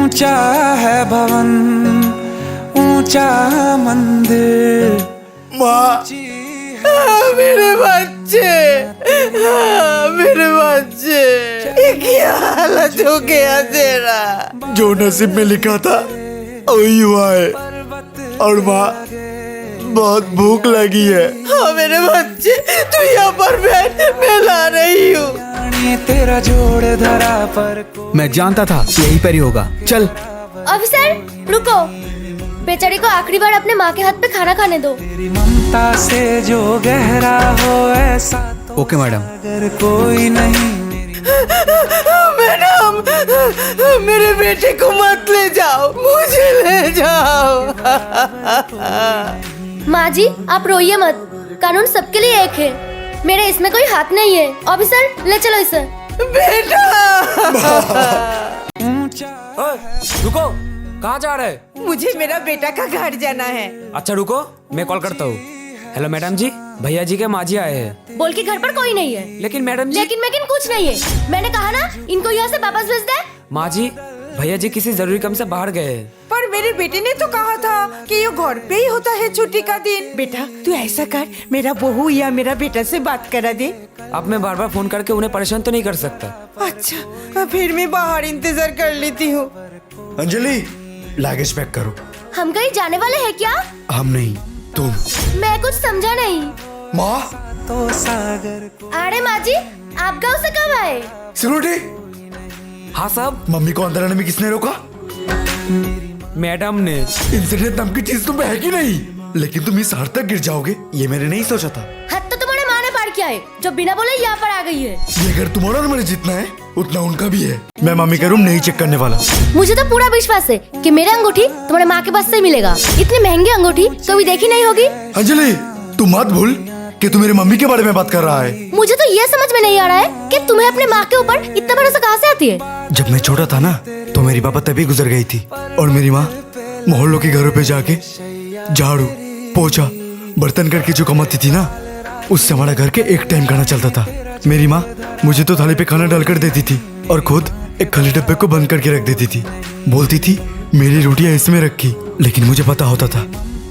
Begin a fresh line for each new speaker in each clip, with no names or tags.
ऊंचा है भवन, ऊंचा मंदिर।
माँ,
मेरे बच्चे, मेरे बच्चे, ये क्या हालत हो गया तेरा?
जो नसीब में लिखा था वही हुआ है। और माँ, बहुत भूख लगी है।
हाँ मेरे बच्चे, तू यहाँ पर बैठ, मैं ला रही हूँ।
तेरा जोड़ धरा पर
मैं जानता था यही पर ही होगा। चल।
ऑफिसर रुको, बेचारी को आखिरी बार अपने माँ के हाथ पे खाना खाने दो।
तेरी ममता से जो गहरा हो ऐसा तो
ओके मैडम।
अगर कोई नहीं।
मैडम, मेरे बेटे को मत ले जाओ, मुझे ले जाओ।
माँ जी आप रोइए मत, कानून सबके लिए एक है, मेरे इसमें कोई हाथ नहीं है। ऑफिसर ले चलो इसे।
बेटा,
रुको, कहाँ जा रहे?
मुझे मेरा बेटा का घर जाना है।
अच्छा रुको, मैं कॉल करता हूँ। हेलो मैडम जी, भैया जी के माँ जी आए हैं।
बोल के घर पर कोई नहीं है।
लेकिन मैडम जी।
लेकिन कुछ नहीं है, मैंने कहा ना इनको यहाँ से वापस भेज दे।
माँ जी, भैया जी किसी जरूरी काम से बाहर गए हैं।
पर मेरे बेटे ने तो कहा था कि ये घर पे ही होता है छुट्टी का दिन। बेटा तू ऐसा कर, मेरा बहू या मेरा बेटा से बात करा दे।
अब मैं बार बार फोन करके उन्हें परेशान तो नहीं कर सकता।
अच्छा, फिर मैं बाहर इंतजार कर लेती हूँ।
अंजलि, लगेज पैक करो।
हम कहीं जाने वाले हैं क्या?
हम नहीं, तुम।
मैं कुछ समझा नहीं।
माँ,
तो सागर को
अरे माँ जी, आप गाँव से कब आए?
सिक्योरिटी।
हाँ साहब।
मम्मी को अंदर आने में किसने रोका?
मैडम ने।
इंसिडेंट नाम की चीज तुम्हें है कि नहीं? लेकिन तुम इस हार तक गिर जाओगे ये मैंने नहीं सोचा था।
हद तो तुम्हारे माँ ने पार किया है, जो बिना बोले यहाँ पर आ गई है।
ये घर तुम्हारा और मेरा जितना है उतना उनका भी है। मैं मम्मी का रूम नहीं चेक करने वाला।
मुझे तो पूरा विश्वास है कि मेरा अंगूठी तुम्हारे माँ के पास से मिलेगा। इतनी महंगी अंगूठी कभी देखी नहीं होगी।
अंजलि, तू मत भूल कि तू मेरी मम्मी के बारे में बात कर रहा है।
मुझे तो ये समझ में नहीं आ रहा है कि तुम्हें अपने माँ के ऊपर इतना भरोसा कहाँ से आती है।
जब मैं छोटा था ना तो मेरी पापा तभी गुजर गई थी और मेरी माँ मोहल्लों के घरों पे जाके झाड़ू पोछा बर्तन करके जो कमाती थी ना, उससे हमारा घर के एक टाइम खाना चलता था। मेरी माँ मुझे तो थाली पे खाना डालकर देती थी और खुद एक खाली डब्बे को बंद करके रख देती थी। बोलती थी मेरी रोटियां इसमें रखी, लेकिन मुझे पता होता था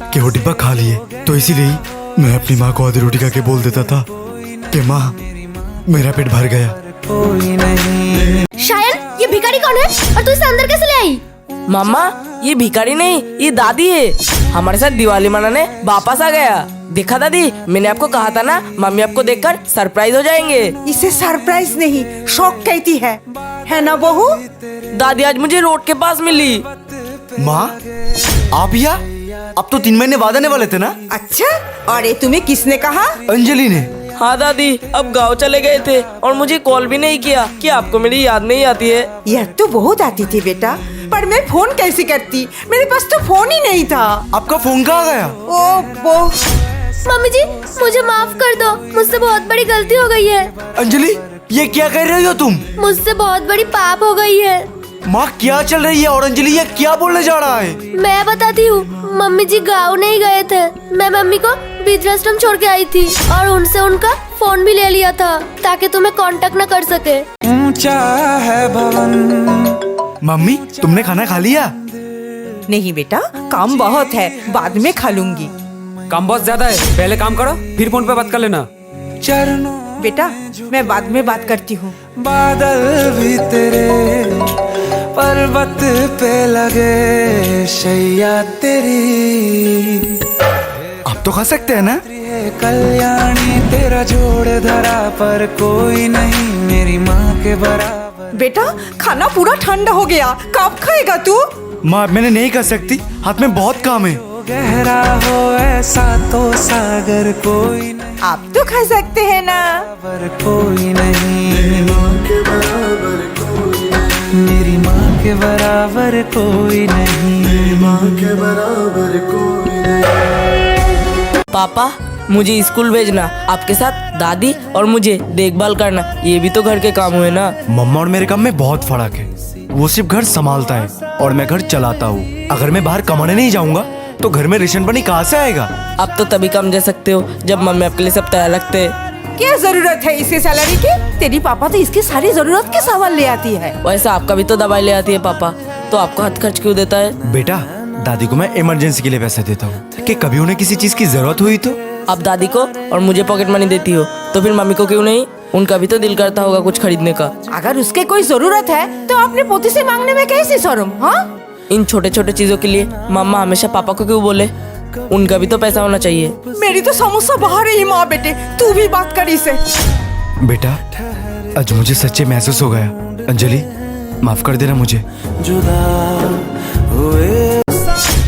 कि वो डिब्बा खा लिए। तो इसीलिए मैं अपनी माँ को आधी रोटी खा के बोल देता था कि माँ मेरा पेट भर गया।
कोई नहीं।
शायद ये भिखारी कौन है और तू इसे अंदर कैसे ले आई?
मम्मा, ये भिखारी नहीं, ये दादी है। हमारे साथ दिवाली मनाने वापस आ गया। देखा दादी, मैंने आपको कहा था ना, मम्मी आपको देखकर सरप्राइज हो जाएंगे।
इसे सरप्राइज नहीं, शौक कहती है ना बहू?
दादी आज मुझे रोड के पास मिली।
माँ, आप यहाँ? अब तो 3 महीने बाद आने वाले थे ना?
अच्छा, और ये तुम्हें किसने कहा?
अंजलि ने।
हाँ दादी, अब गांव चले गए थे और मुझे कॉल भी नहीं किया कि आपको मेरी याद नहीं आती है।
याद तो बहुत आती थी बेटा, पर मैं फोन कैसे करती, मेरे पास तो फोन ही नहीं था।
आपका फोन कहाँ गया?
ओ वो
मम्मी जी मुझे माफ कर दो, मुझसे बहुत बड़ी गलती हो गई है।
अंजलि, ये क्या कर रही हो तुम?
मुझसे बहुत बड़ी पाप हो गई है।
माँ क्या चल रही है? और अंजलि ये क्या बोलने जा रहा है?
मैं बताती हूँ, मम्मी जी गाँव नहीं गए थे, मैं मम्मी को वृद्धाश्रम छोड़ के आई थी और उनसे उनका फोन भी ले लिया था ताकि तुम्हें कांटेक्ट न कर सके।
ऊंचा है भवन।
मम्मी, तुमने खाना खा लिया?
नहीं बेटा, काम बहुत है, बाद में खा लूंगी।
काम बहुत ज्यादा है, पहले काम करो फिर फोन पे बात कर लेना।
चरणों
बेटा मैं बाद में बात करती हूँ।
बादल भी तेरे पर्वत पे लगे, शैया तेरी
आप तो खा सकते हैं ना?
कल्याणी, तेरा जोड़ धरा पर कोई नहीं मेरी माँ के बराबर।
बेटा खाना पूरा ठंडा हो गया, कब खाएगा तू?
माँ मैंने नहीं खा सकती, हाथ में बहुत काम है।
गहरा हो ऐसा तो सागर कोई नहीं,
आप तो खा सकते हैं ना?
बराबर कोई नहीं। मेरी माँ के बराबर कोई नहीं। मेरी माँ के बराबर कोई नहीं।
पापा मुझे स्कूल भेजना, आपके साथ दादी और मुझे देखभाल करना, ये भी तो घर के काम हुए ना।
मम्मा और मेरे काम में बहुत फर्क है। वो सिर्फ घर संभालता है और मैं घर चलाता हूँ। अगर मैं बाहर कमाने नहीं जाऊंगा तो घर में रेशन पानी कहाँ से आएगा?
आप तो तभी कम जा सकते हो जब मम्मी आपके लिए सब तैयार रखते हैं।
क्या जरूरत है इसके सैलरी की? तेरी पापा तो इसकी सारी जरूरत के सामान ले आती है।
वैसे आपका भी तो दवाई ले आती है पापा। तो आपको हाथ खर्च क्यों देता है?
बेटा दादी को मैं इमरजेंसी के लिए पैसे देता हूँ कि कभी उन्हें किसी चीज की जरूरत हुई तो।
आप दादी को और मुझे पॉकेट मनी देती हो, तो फिर मम्मी को क्यों नहीं? उनका भी तो दिल करता होगा कुछ खरीदने का।
अगर उसके कोई जरूरत है तो अपने पोती से मांगने में कैसी शर्म? हाँ,
इन छोटे छोटे चीजों के लिए मम्मा हमेशा पापा को क्यों बोले? उनका भी तो पैसा होना चाहिए।
मेरी तो समस्या बाहर ही माँ बेटे, तू भी बात कर इसे।
बेटा आज मुझे सच्चे महसूस हो गया। अंजलि माफ कर देना मुझे।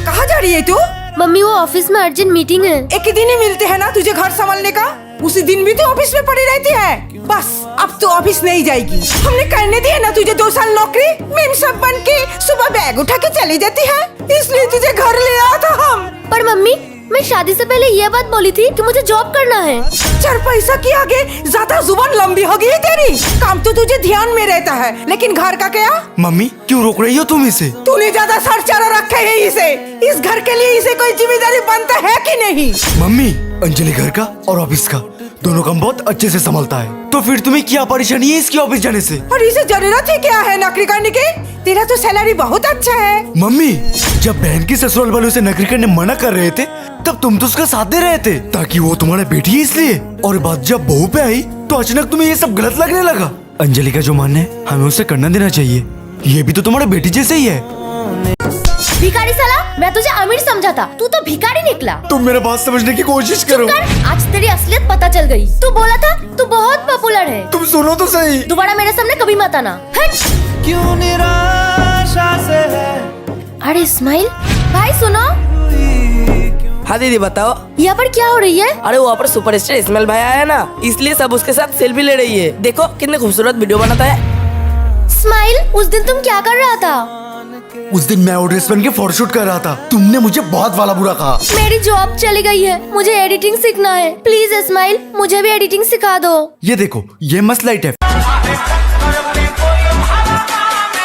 कहाँ जा रही है तू?
मम्मी वो ऑफिस में अर्जेंट मीटिंग है।
एक ही दिन ही मिलते हैं ना तुझे घर संभालने का, उसी दिन भी तो ऑफिस में पड़ी रहती है। बस अब तो ऑफिस नहीं जाएगी। हमने करने दी है ना तुझे 2 साल नौकरी, मेम सब बन के सुबह बैग उठा के चली जाती है, इसलिए तुझे घर ले आया था हम।
पर मम्मी मैं शादी से पहले ये बात बोली थी कि मुझे जॉब करना है।
4 पैसा के आगे ज्यादा जुबान लंबी हो गई है तेरी। काम तो तुझे ध्यान में रहता है, लेकिन घर का क्या?
मम्मी क्यों रोक रही हो तुम इसे?
तूने ज्यादा सर चढ़ा रखा है इसे। इस घर के लिए इसे कोई जिम्मेदारी बनता है कि नहीं?
मम्मी अंजलि घर का और ऑफिस का दोनों काम बहुत अच्छे से संभालता है, तो फिर तुम्हें क्या परेशानी है इसकी ऑफिस जाने से?
और इसे जरूरत ही क्या है नौकरी करने की? तेरा तो सैलरी बहुत अच्छा है।
मम्मी जब बहन की ससुराल वाले उसे नौकरी करने मना कर रहे थे तब तुम तो उसका साथ दे रहे थे ताकि वो तुम्हारा बेटी है इसलिए। और बात जब बहू पे आई तो अचानक तुम्हें ये सब गलत लगने लगा। अंजलि का जो मानना है हमें उसे करना देना चाहिए, ये भी तो तुम्हारा बेटी जैसे ही है।
भिखारी साला, मैं तुझे अमीर समझा था, तू तो भिखारी निकला।
तुम मेरा बात समझने की कोशिश करो।
कर, आज तेरी असलियत पता चल गई। तू बोला था तू बहुत पॉपुलर है।
तुम सुनो तो सही।
दोबारा मेरे सामने कभी मत आना। हट।
क्यों निराशा से है
अरे इस्माइल भाई सुनो,
हाँ दीदी बताओ।
यहाँ पर क्या हो रही है?
अरे वहाँ पर सुपरस्टार इस्माइल भाई आया ना, इसलिए सब उसके साथ सेल्फी ले रही है। देखो कितने खूबसूरत वीडियो बनाता है।
इस्माइल उस दिन तुम क्या कर रहा था?
उस दिन मैं ड्रेस पहन के फोटोशूट कर रहा था, तुमने मुझे बहुत वाला बुरा कहा।
मेरी जॉब चली गई है, मुझे एडिटिंग सीखना है। प्लीज इस्माइल मुझे भी एडिटिंग सिखा दो।
ये देखो ये मस्त लाइट है,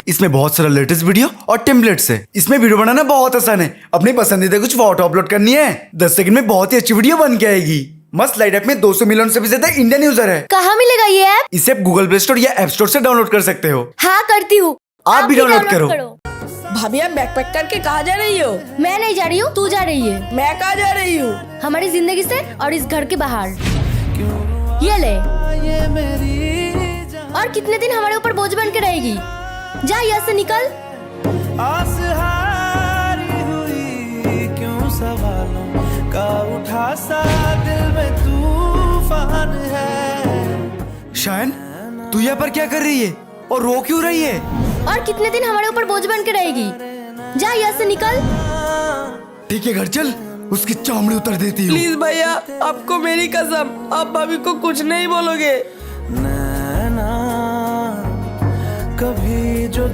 इसमें बहुत सारा लेटेस्ट वीडियो और टेम्पलेट्स है। इसमें वीडियो बनाना बहुत आसान है। अपनी पसंदीदा कुछ फोटो अपलोड करनी है, 10 सेकंड में बहुत ही अच्छी वीडियो बन के आएगी। मस्त लाइट ऐप में 200 मिलियन से भी ज्यादा इंडियन यूजर है।
कहाँ मिलेगा ये ऐप?
इसे आप गूगल प्ले स्टोर या ऐप स्टोर से डाउनलोड कर सकते हो।
हाँ करती हूँ।
आप भी डाउनलोड करो।
भाभी आप बैग पैक करके कहाँ जा रही हो?
मैं नहीं जा रही हूँ, तू जा रही है।
मैं कहाँ जा रही हूँ?
हमारी जिंदगी से और इस घर के बाहर। ये ले। और कितने दिन हमारे ऊपर बोझ बन के रहेगी? जा यहाँ से निकल।
आस हारी हुई क्यों सवालों का उठा सा दिल में तूफान है।
शायन तू यहाँ पर क्या कर रही है और रो क्यों रही है?
और कितने दिन हमारे ऊपर बोझ बन के रहेगी? जा यहाँ से निकल।
ठीक है घर चल, उसकी चामड़ी उतर देती हूँ।
प्लीज भैया आपको मेरी कसम, आप भाभी को कुछ नहीं बोलोगे।
नैना कभी जो